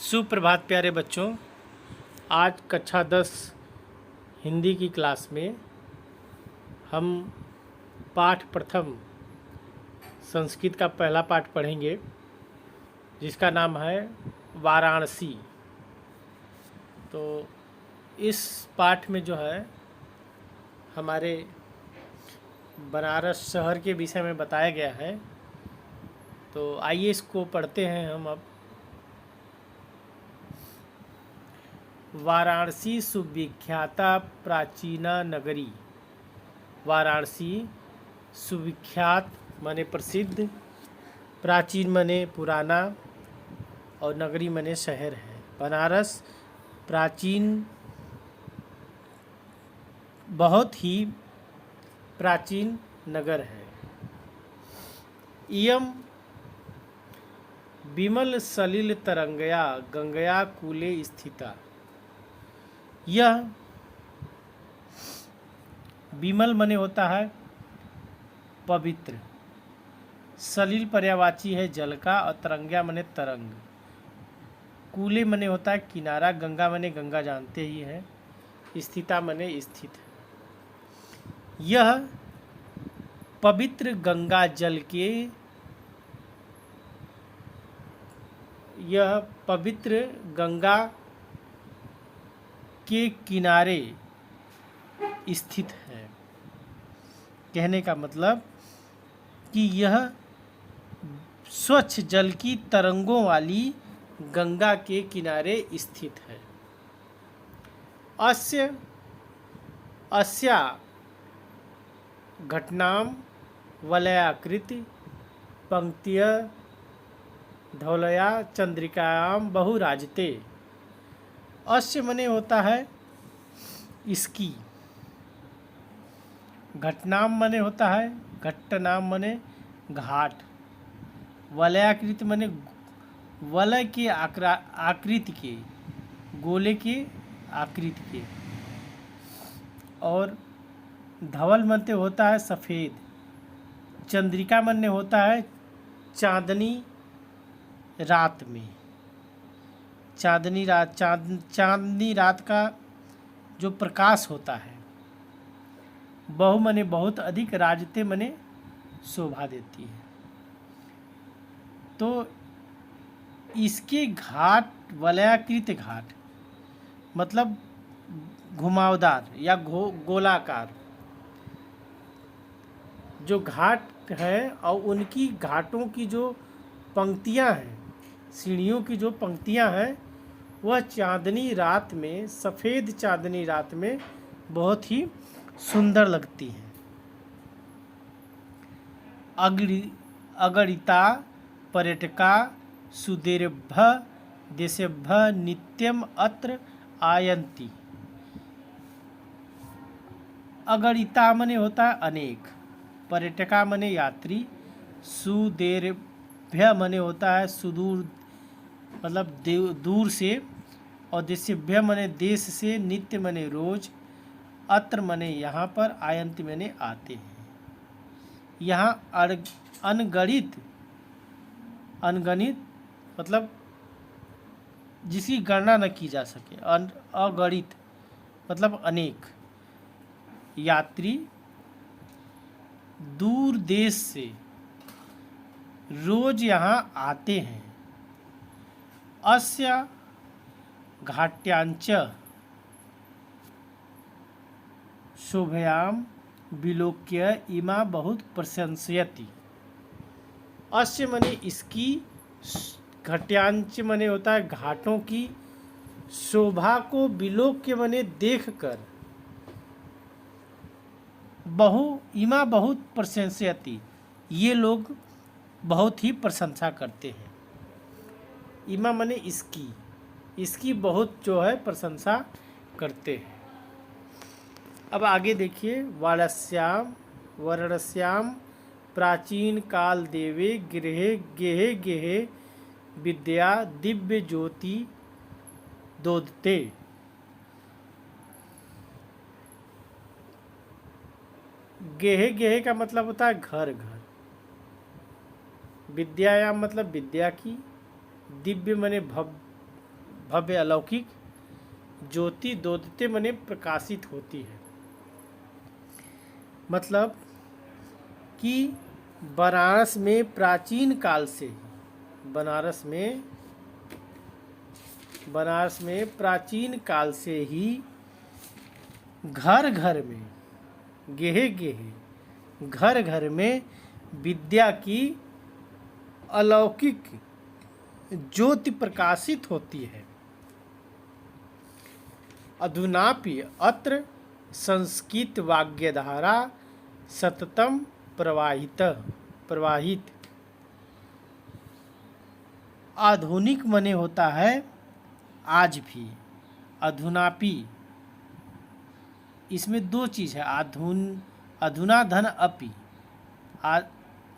सुप्रभात प्यारे बच्चों। आज कक्षा 10 हिंदी की क्लास में हम पाठ प्रथम संस्कृत का पहला पाठ पढ़ेंगे, जिसका नाम है वाराणसी। तो इस पाठ में जो है हमारे बनारस शहर के विषय में बताया गया है। तो आइए इसको पढ़ते हैं हम अब। वाराणसी सुविख्याता प्राचीना नगरी। वाराणसी सुविख्यात माने प्रसिद्ध, प्राचीन माने पुराना, और नगरी माने शहर है। बनारस प्राचीन, बहुत ही प्राचीन नगर है। इयम विमल सलिल तरंगया गंगया कूले स्थिता। यह विमल मने होता है पवित्र, सलिल पर्यायवाची है जल का, और तरंग्या मने तरंग, कूले मने होता है किनारा, गंगा मने गंगा जानते ही है, स्थिता मने स्थित है। यह पवित्र गंगा जल के, यह पवित्र गंगा के किनारे स्थित है। कहने का मतलब कि यह स्वच्छ जल की तरंगों वाली गंगा के किनारे स्थित है। अस्या घटनाम वलयाकृति पंक्तिय धौलया चंद्रिकायाम बहुराजते। अस्य मने होता है इसकी, घटनाम मने होता है घट्टनाम मने घाट, वलयाकृत मने वलय के आकृति के, गोले के आकृति के, और धवल मने होता है सफ़ेद, चंद्रिका मने होता है चांदनी रात में, चांदनी रात, चांदनी रात का जो प्रकाश होता है। बहु मने बहुत अधिक, राजते मने शोभा देती है। तो इसके घाट, वलयाकृत घाट मतलब घुमावदार या गोलाकार जो घाट है, और उनकी घाटों की जो पंक्तियां हैं, सीढ़ियों की जो पंक्तियां हैं, वह चांदनी रात में, सफ़ेद चांदनी रात में बहुत ही सुंदर लगती हैं। अगणिता पर्यटका सुदीर्घ देशेभ्य नित्यम अत्र आयन्ति। अगणिता मने होता है अनेक, पर्यटका मने यात्री, सुदीर्घ मने होता है सुदूर मतलब दूर से, और देशेभ्य मने देश से, नित्य मने रोज, अत्र मने यहाँ पर, आयंत मने आते हैं। यहाँ अनगणित, अनगणित मतलब जिसकी गणना न की जा सके, अगणित मतलब अनेक यात्री दूर देश से रोज यहाँ आते हैं। अस्य घाट्यांच शोभयाम विलोक्य इमा बहुत प्रशंसयति। अस्य मने इसकी, घट्यांच मने होता है घाटों की, शोभा को विलोक्य मने देखकर, इमा बहुत प्रशंसयति ये लोग बहुत ही प्रशंसा करते हैं। इमा मने इसकी, इसकी बहुत जो है प्रशंसा करते हैं। अब आगे देखिए। वाराणस्याम प्राचीन काल देवे गृहे गेहे गेहे विद्या दिव्य ज्योति दोदते। गेहे गेहे का मतलब होता है घर घर, विद्यायाम मतलब विद्या की, दिव्य मने भव्य अलौकिक, ज्योति दोदते मने प्रकाशित होती है। मतलब कि बनारस में प्राचीन काल से ही बनारस में प्राचीन काल से ही घर घर में, गेहे गेहे घर घर में विद्या की अलौकिक ज्योति प्रकाशित होती है। अधुनापि अत्र संस्कृत वाग्यधारा सततम प्रवाहित। आधुनिक मने होता है आज भी, अधुनापि इसमें दो चीज़ है, अधुना धन अपि।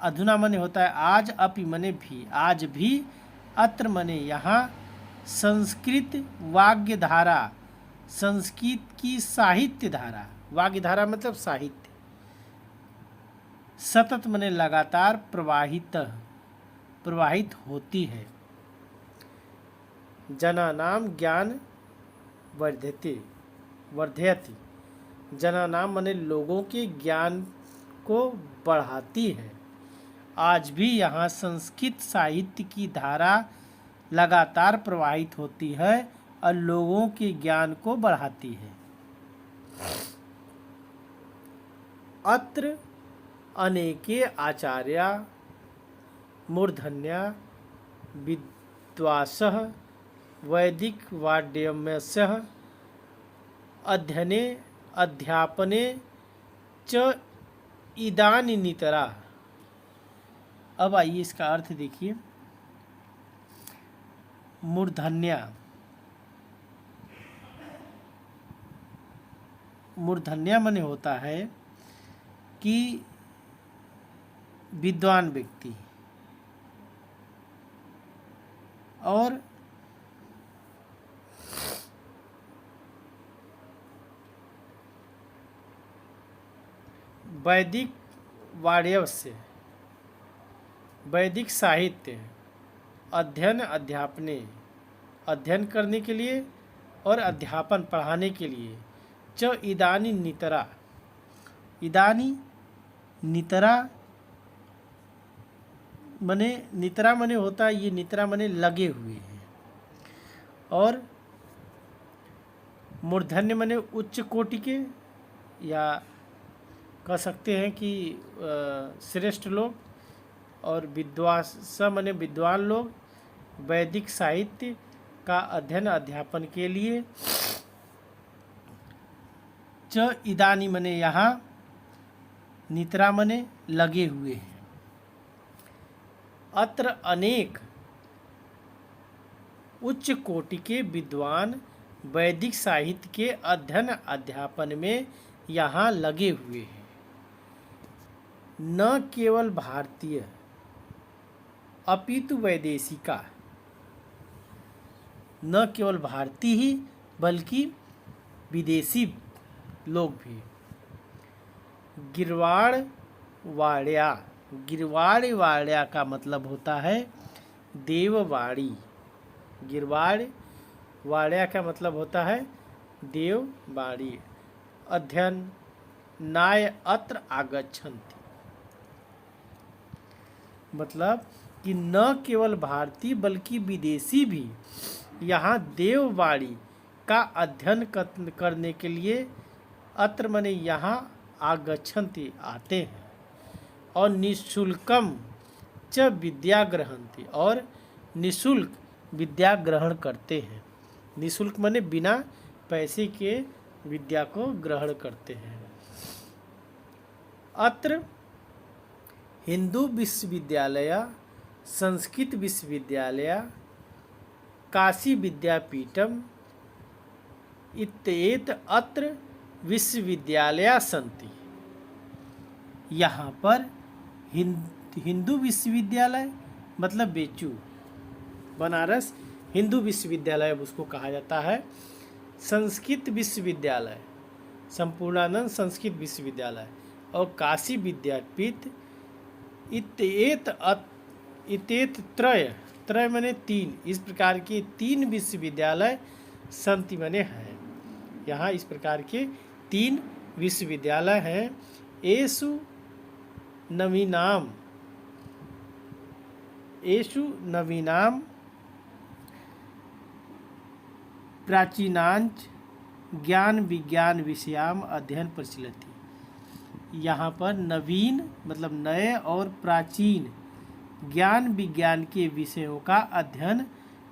अधुना मने होता है आज, अपि मने भी, आज भी, अत्र मने यहाँ, संस्कृत वाग्य धारा, संस्कृत की साहित्य धारा, वाग्य धारा मतलब साहित्य, सतत मने लगातार, प्रवाहित होती है। जनानाम ज्ञान वर्धयति, जनानाम मने लोगों के ज्ञान को बढ़ाती है। आज भी यहाँ संस्कृत साहित्य की धारा लगातार प्रवाहित होती है और लोगों के ज्ञान को बढ़ाती है। अत्र अनेके आचार्या मूर्धन्या विद्वांसः वैदिक वाड्यमस्यः अध्ययने अध्यापने च इदानीन्तरा। अब आइए इसका अर्थ देखिए। मूर्धन्या माने होता है कि विद्वान व्यक्ति, और वैदिक वाड्यवस्य, वैदिक साहित्य, अध्ययन अध्यापने, अध्ययन करने के लिए और अध्यापन पढ़ाने के लिए, च इदानी नितरा, इदानी नितरा मने, नितरा मने होता है, ये नितरा मने लगे हुए हैं, और मूर्धन्य मने उच्च कोटि के, या कह सकते हैं कि श्रेष्ठ लोग, और विद्वांस मने विद्वान लोग वैदिक साहित्य का अध्ययन अध्यापन के लिए। च इदानी मने यहाँ, नितरा मने लगे हुए हैं। अत्र अनेक उच्च कोटि के विद्वान वैदिक साहित्य के अध्ययन अध्यापन में यहाँ लगे हुए हैं। न केवल भारतीय अपितु वैदेशिका, न केवल भारतीय ही बल्कि विदेशी लोग भी। गिरवाड़ वाड्या का मतलब होता है देववाड़ी। गिरवाड़ वाड्या का मतलब होता है देववाड़ी। अध्ययन नाय अत्र आगच्छन्ति, मतलब कि न केवल भारतीय बल्कि विदेशी भी यहाँ देववाड़ी का अध्ययन करने के लिए, अत्र मने यहाँ, आगच्छन्ति आते हैं, और निःशुल्कम च विद्या ग्रहन्ति, और निःशुल्क विद्या ग्रहण करते हैं। निःशुल्क माने बिना पैसे के विद्या को ग्रहण करते हैं। अत्र हिंदू विश्वविद्यालय, संस्कृत विश्वविद्यालय, काशी विद्यापीठम इत्येत अत्र विश्वविद्यालया सन्ति। यहाँ पर हिंदू विश्वविद्यालय मतलब बेचू, बनारस हिंदू विश्वविद्यालय उसको कहा जाता है। संस्कृत विश्वविद्यालय, संपूर्णानंद संस्कृत विश्वविद्यालय, और काशी विद्यापीठ इत्येत त्रय मने तीन, इस प्रकार के 3 विश्वविद्यालय सन्ति मने हैं। यहाँ इस प्रकार के 3 विश्वविद्यालय हैं। एषु नवीनाम प्राचीनांच ज्ञान विज्ञान विषयाम अध्ययन प्रचलति। यहाँ पर नवीन मतलब नए और प्राचीन ज्ञान विज्ञान के विषयों का अध्ययन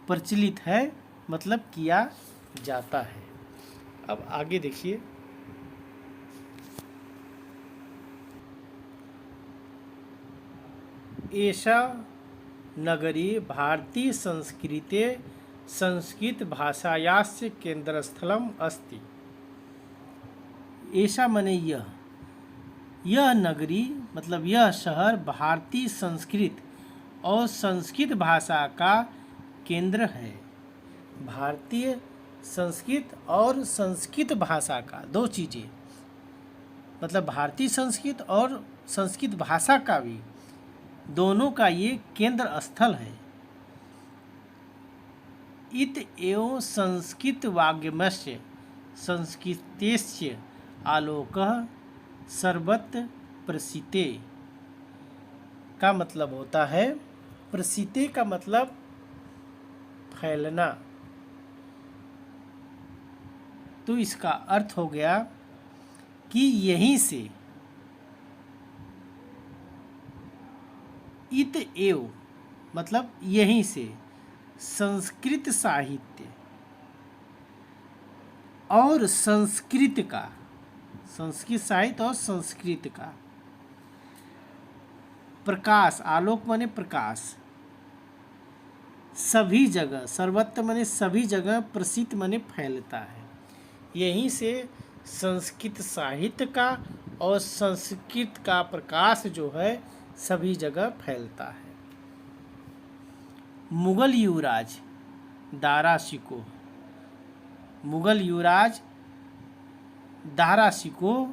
प्रचलित है, मतलब किया जाता है। अब आगे देखिए, एषा नगरी भारतीय संस्कृते संस्कृत भाषायास्य केंद्रस्थलम अस्ति। ऐसा मने यह नगरी मतलब यह शहर भारतीय संस्कृत और संस्कृत भाषा का केंद्र है। भारतीय संस्कृत और संस्कृत भाषा का, दो चीज़ें, मतलब भारतीय संस्कृत और संस्कृत भाषा का भी, दोनों का ये केंद्र स्थल है। इत एवं संस्कृत वाग्यमस्य संस्कृतेस्य आलोकः सर्वत्र प्रसिते का मतलब होता है, प्रसिते का मतलब फैलना। तो इसका अर्थ हो गया कि यहीं से इत एव मतलब यहीं से संस्कृत साहित्य और संस्कृत का, संस्कृत साहित्य और संस्कृत का प्रकाश, आलोक माने प्रकाश, सभी जगह, सर्वत्र माने सभी जगह, प्रसिद्ध माने फैलता है। यहीं से संस्कृत साहित्य का और संस्कृत का प्रकाश जो है सभी जगह फैलता है। मुगल युवराज दारा शिकोह, मुगल युवराज दारा शिकोह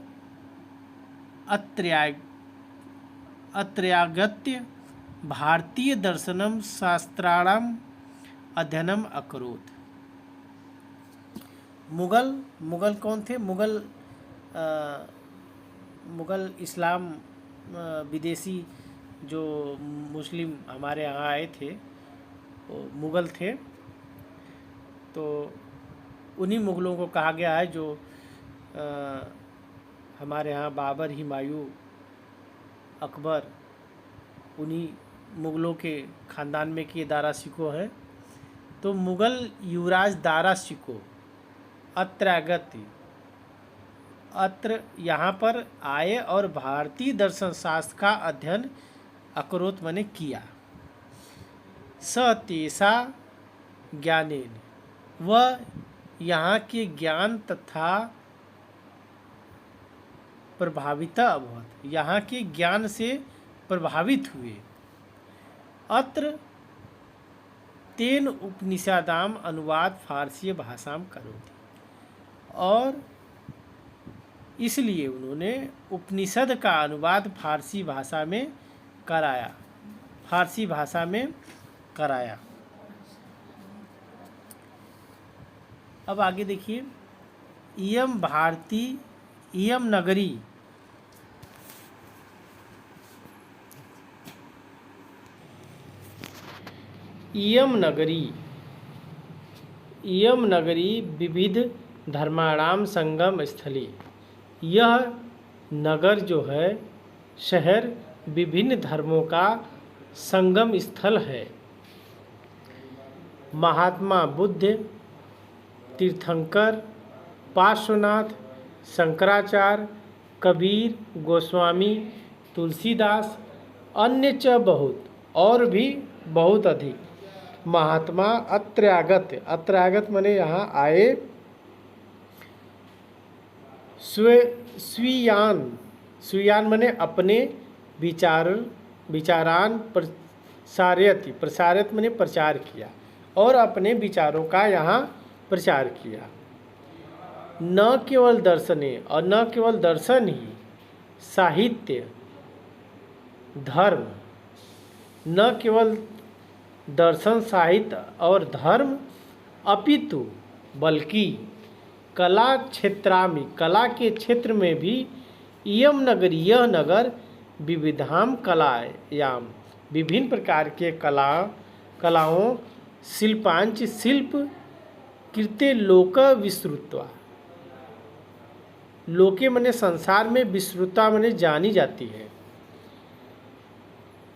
अत्रागत्य भारतीय दर्शनम शास्त्राणाम अध्ययनम अकरोत्। मुगल कौन थे? मुगल इस्लाम विदेशी जो मुस्लिम हमारे यहाँ आए थे वो मुगल थे। तो उन्हीं मुगलों को कहा गया है जो हमारे यहाँ बाबर, हुमायूं, अकबर, उन्हीं मुगलों के ख़ानदान में के दारा शिकोह है। तो मुगल युवराज दारा शिकोह अत्र यहाँ पर आए और भारतीय दर्शन शास्त्र का अध्ययन अकरोत मने किया। स तेषा ज्ञानेन, वह यहाँ के ज्ञान तथा प्रभावित अभवत, यहाँ के ज्ञान से प्रभावित हुए। अत्र तेन उपनिषदाम अनुवाद फारसी भाषाम करोति, और इसलिए उन्होंने उपनिषद का अनुवाद फारसी भाषा में कराया, फारसी भाषा में कराया। अब आगे देखिए, इयम नगरी इयम नगरी विविध धर्माणाम संगम स्थली। यह नगर जो है, शहर विभिन्न धर्मों का संगम स्थल है। महात्मा बुद्ध, तीर्थंकर, पार्श्वनाथ, शंकराचार्य, कबीर, गोस्वामी, तुलसीदास, अन्य च बहुत, और भी बहुत अधिक महात्मा अत्रागत माने यहाँ आए, स्वीयान माने अपने विचारान प्रसारित माने प्रचार किया, और अपने विचारों का यहाँ प्रचार किया। न केवल दर्शने, और न केवल दर्शन ही, साहित्य, धर्म, न केवल दर्शन साहित्य और धर्म अपितु बल्कि कला क्षेत्रामि कला के क्षेत्र में भी इयम नगरी यह नगर विविधाम कलायाम विभिन्न प्रकार के कलाओं शिल्पांच शिल्प कृते लोक विस्तृत्वा लोके मने संसार में विस्तृता मने जानी जाती है।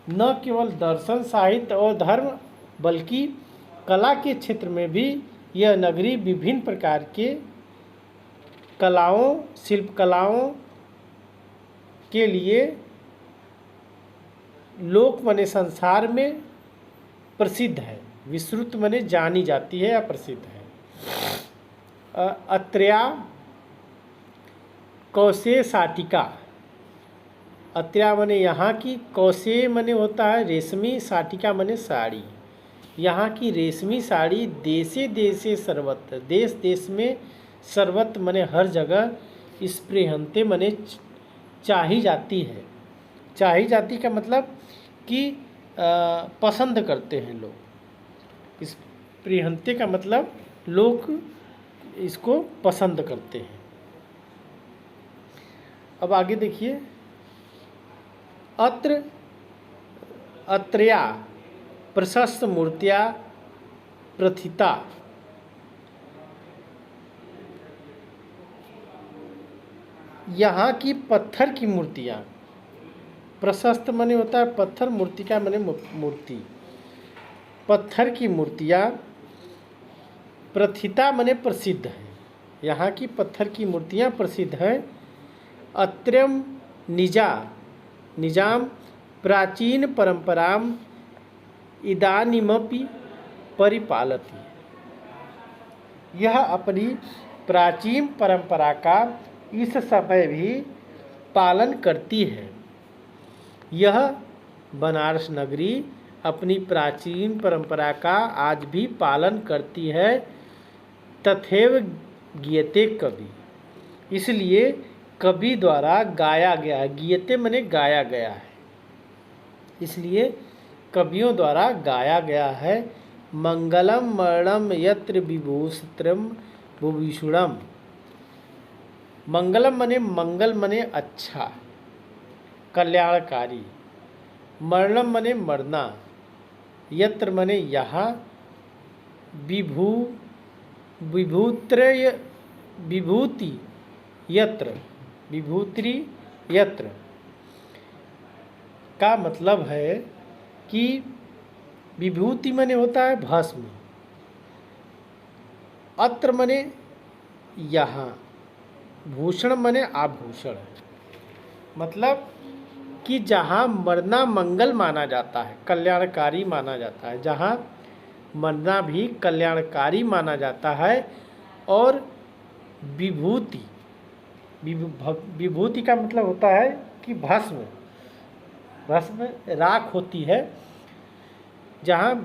न केवल दर्शन साहित्य और धर्म बल्कि कला के क्षेत्र में भी यह नगरी विभिन्न प्रकार के कलाओं शिल्प कलाओं के लिए लोक मने संसार में प्रसिद्ध है। विस्तृत मने जानी जाती है या प्रसिद्ध है। अत्र्या कौशे साटिका अत्र्या मने यहाँ की कौशे मने होता है रेशमी साटिका मने साड़ी। यहाँ की रेशमी साड़ी देशे देशे सर्वत्र देश देश में सर्वत्र मने हर जगह स्पृहंते मने चाही जाती है। चाही जाती का मतलब कि पसंद करते हैं लोग। स्पृहंते का मतलब लोग इसको पसंद करते हैं। अब आगे देखिए अत्रया प्रशस्त मूर्तियाँ प्रथिता यहाँ की पत्थर की मूर्तियाँ प्रशस्त मने होता है पत्थर मूर्तिका मने मूर्ति पत्थर की मूर्तियाँ प्रथिता मने प्रसिद्ध है। यहाँ की पत्थर की मूर्तियाँ प्रसिद्ध हैं। अत्रयम निजाम प्राचीन परंपराम इदानीमपि परिपालति यह अपनी प्राचीन परंपरा का इस समय भी पालन करती है। यह बनारस नगरी अपनी प्राचीन परंपरा का आज भी पालन करती है। तथैव गीयते कवि इसलिए कवि द्वारा गाया गया है। गीयते मने गाया गया है इसलिए कवियों द्वारा गाया गया है। मंगलम मरणम यत्र विभूषत्रम भुभीषुणम मंगलम मने मंगल मने अच्छा कल्याणकारी मरणम मने मरना यत्र मने यहाँ विभूति यत्र विभूति यत्र का मतलब है कि विभूति मने होता है भस्म अत्र मने यहाँ भूषण मने आभूषण मतलब कि जहाँ मरना मंगल माना जाता है कल्याणकारी माना जाता है जहाँ मरना भी कल्याणकारी माना जाता है। और विभूति विभूति का मतलब होता है कि भस्म राख होती है। जहाँ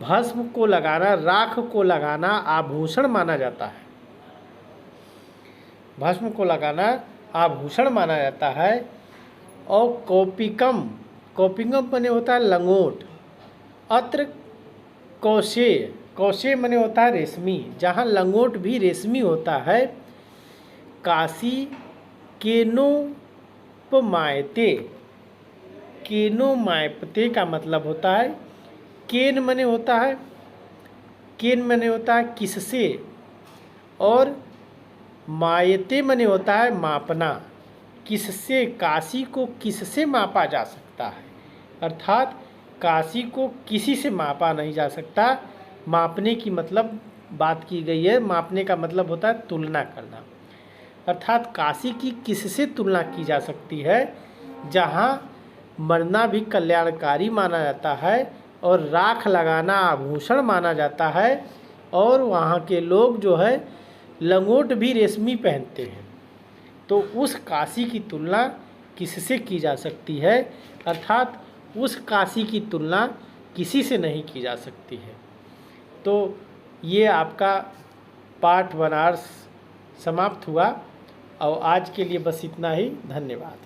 भस्म को लगाना राख को लगाना आभूषण माना जाता है। भस्म को लगाना आभूषण माना जाता है। और कौपिकम मने होता है लंगोट। अत्र कौशे मने होता है रेशमी जहाँ लंगोट भी रेशमी होता है। काशी केनोमायपते का मतलब होता है केन मने होता है किससे और मायते मने होता है मापना। किससे काशी को किससे मापा जा सकता है अर्थात काशी को किसी से मापा नहीं जा सकता। मापने की मतलब बात की गई है। मापने का मतलब होता है तुलना करना अर्थात काशी की किससे तुलना की जा सकती है जहाँ मरना भी कल्याणकारी माना जाता है और राख लगाना आभूषण माना जाता है और वहाँ के लोग जो है लंगोट भी रेशमी पहनते हैं। तो उस काशी की तुलना किससे की जा सकती है अर्थात उस काशी की तुलना किसी से नहीं की जा सकती है। तो ये आपका पाठ बनारस समाप्त हुआ और आज के लिए बस इतना ही। धन्यवाद।